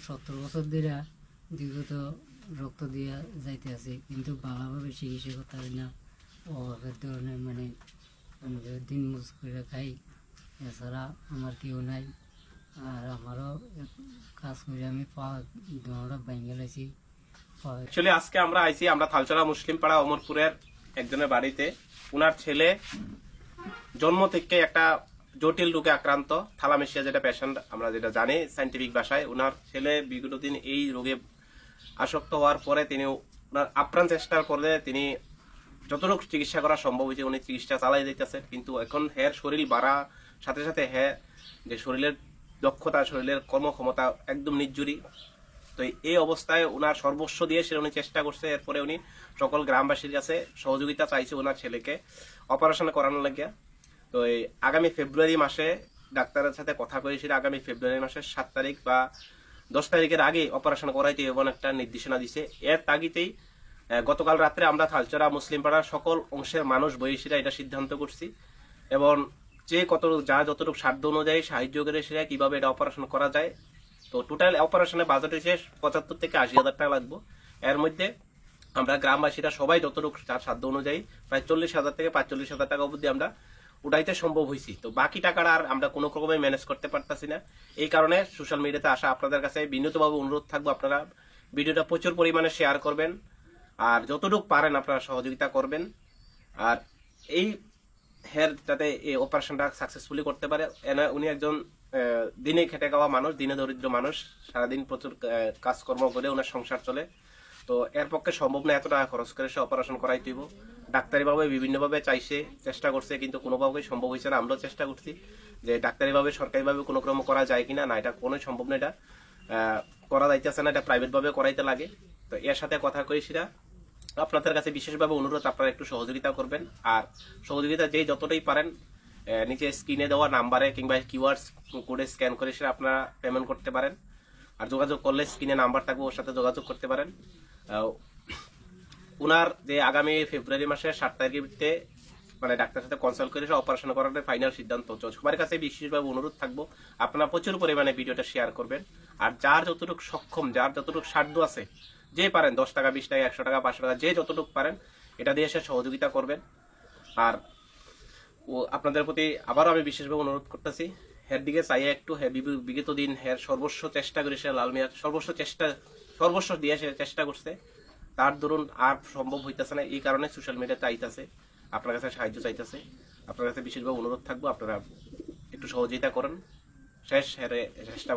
17 বছর ধরে দীর্ঘত রক্ত দিয়া যাইতে আছে, কিন্তু ভালোভাবে চিকিৎসা করতে পারি না। অভাবের ধরনের মানে আমি দিন মুজ করে খাই, এছাড়া আমার কেউ নাই। আর আমারও কাজ করে আমি পা দোনোটা ভেঙে গেছি। অ্যাকচুয়ালি আজকে আমরা আইছি আমরা থালচরা মুসলিম পাড়া অমরপুরের একজনের বাড়িতে। উনার ছেলে জন্ম থেকে একটা জটিল রোগে আক্রান্ত, থালামেশিয়া যেটা পেশেন্ট আমরা যেটা জানি সাইন্টিফিক ভাষায়। উনার ছেলে বিগত দিন এই রোগে আসক্ত হওয়ার পরে তিনি উনার আপ্রাণ চেষ্টার পরে তিনি যতটুকু চিকিৎসা করা সম্ভব হয়েছে উনি চিকিৎসা চালাই দিতেছেন। কিন্তু এখন হের শরীর বাড়া সাথে সাথে যে শরীরের দক্ষতা, শরীরের কর্মক্ষমতা একদম নির্জুরি। তো এই অবস্থায় উনার সর্বস্ব দিয়ে সে উনি চেষ্টা করছে। এরপরে উনি সকল গ্রামবাসীর কাছে সহযোগিতা চাইছে ওনার ছেলেকে অপারেশন করানোর লাগিয়া। তো এই আগামী ফেব্রুয়ারি মাসে ডাক্তারের সাথে কথা কয়েছিল, আগামী ফেব্রুয়ারি মাসের 7 তারিখ বা 10 তারিখের আগে অপারেশন করাইতে এমন একটা নির্দেশনা দিছে। এর তাগিদেই গতকাল রাত্রে আমরা থালচরা মুসলিম পাড়ার সকল অংশের মানুষ বয়সীরা এটা সিদ্ধান্ত করছি, এবং যে যতটুকু সাধ্য অনুযায়ী সাহায্য করে সেটা কিভাবে এটা অপারেশন করা যায়। তো টোটাল অপারেশনের বাজেট হয়েছে 75 থেকে 80,000 টাকা লাগবে। এর মধ্যে আমরা গ্রামবাসীরা সবাই যতটুকু তার সাধ্য অনুযায়ী প্রায় 40,000 থেকে 45,000 টাকা অবধি আমরা উঠাইতে সম্ভব হয়েছি। তো বাকি টাকাটা আর আমরা কোনো রকমে ম্যানেজ করতে পারতেছি না। এই কারণে সোশ্যাল মিডিয়াতে আসা আপনাদের কাছে বিনীতভাবে অনুরোধ থাকবো, আপনারা ভিডিওটা প্রচুর পরিমাণে শেয়ার করবেন আর যতটুকু পারেন আপনারা সহযোগিতা করবেন। আর এই যাতে এই অপারেশনটা সাকসেসফুলি করতে পারে। উনি একজন দিনে খেটে খাওয়া মানুষ, দিনে দরিদ্র মানুষ, সারাদিন প্রচুর কাজকর্ম করে ওনার সংসার চলে। তো এর পক্ষে সম্ভব না এত টাকা খরচ করে সে অপারেশন করাই দিব। ডাক্তারিভাবে বিভিন্নভাবে চাইছে, চেষ্টা করছে, কিন্তু কোনোভাবেই সম্ভব হয়েছে না। আমরাও চেষ্টা করছি যে ডাক্তারিভাবে সরকারিভাবে কোনো ক্রম করা যায় কিনা, না এটা কোনো সম্ভব না, এটা করা যাইতেছে না, এটা প্রাইভেট ভাবে করাইতে লাগে। তো এর সাথে কথা কইছিরা আপনাদের কাছে বিশেষভাবে অনুরোধ, আপনারা একটু সহযোগিতা করবেন। আর সহযোগিতা যে যতটাই পারেন নিচে স্ক্রিনে দেওয়া নাম্বারে কিংবা কিউআর কোডে স্ক্যান করে সেটা আপনারা পেমেন্ট করতে পারেন। আর যোগাযোগ করলে স্ক্রিনে নাম্বার থাকবে, ওর সাথে যোগাযোগ করতে পারেন। উনার যে আগামী ফেব্রুয়ারি মাসের 7 তারিখে মানে ডাক্তারের সাথে কনসাল্ট করে অপারেশন করার ফাইনাল সিদ্ধান্ত। সবার কাছে বিশেষভাবে অনুরোধ থাকবো আপনারা প্রচুর পরিমাণে ভিডিওটা শেয়ার করবেন। আর যার যতটুকু সক্ষম, যার যতটুকু সাধ্য আছে, যে পারেন 10 টাকা, 20 টাকা, 100 টাকা, 500 টাকা, যে যতটুকু পারেন এটা দিয়ে এসে সহযোগিতা করবেন। আর আপনাদের প্রতি আবারও আমি বিশেষভাবে অনুরোধ করতেছি, হের দিকে চাইয়ে একটু বিগত দিন হের সর্বস্ব চেষ্টা করে সে লাল মিয়ার সর্বস্ব দিয়ে সে চেষ্টা করছে, তার দরুন আর সম্ভব হইতেছে না। এই কারণে সোশ্যাল মিডিয়াতে আইতেছে, আপনার কাছে সাহায্য চাইতেছে। আপনার কাছে বিশেষভাবে অনুরোধ থাকবো আপনারা একটু সহযোগিতা করেন। শেষ হেরে চেষ্টা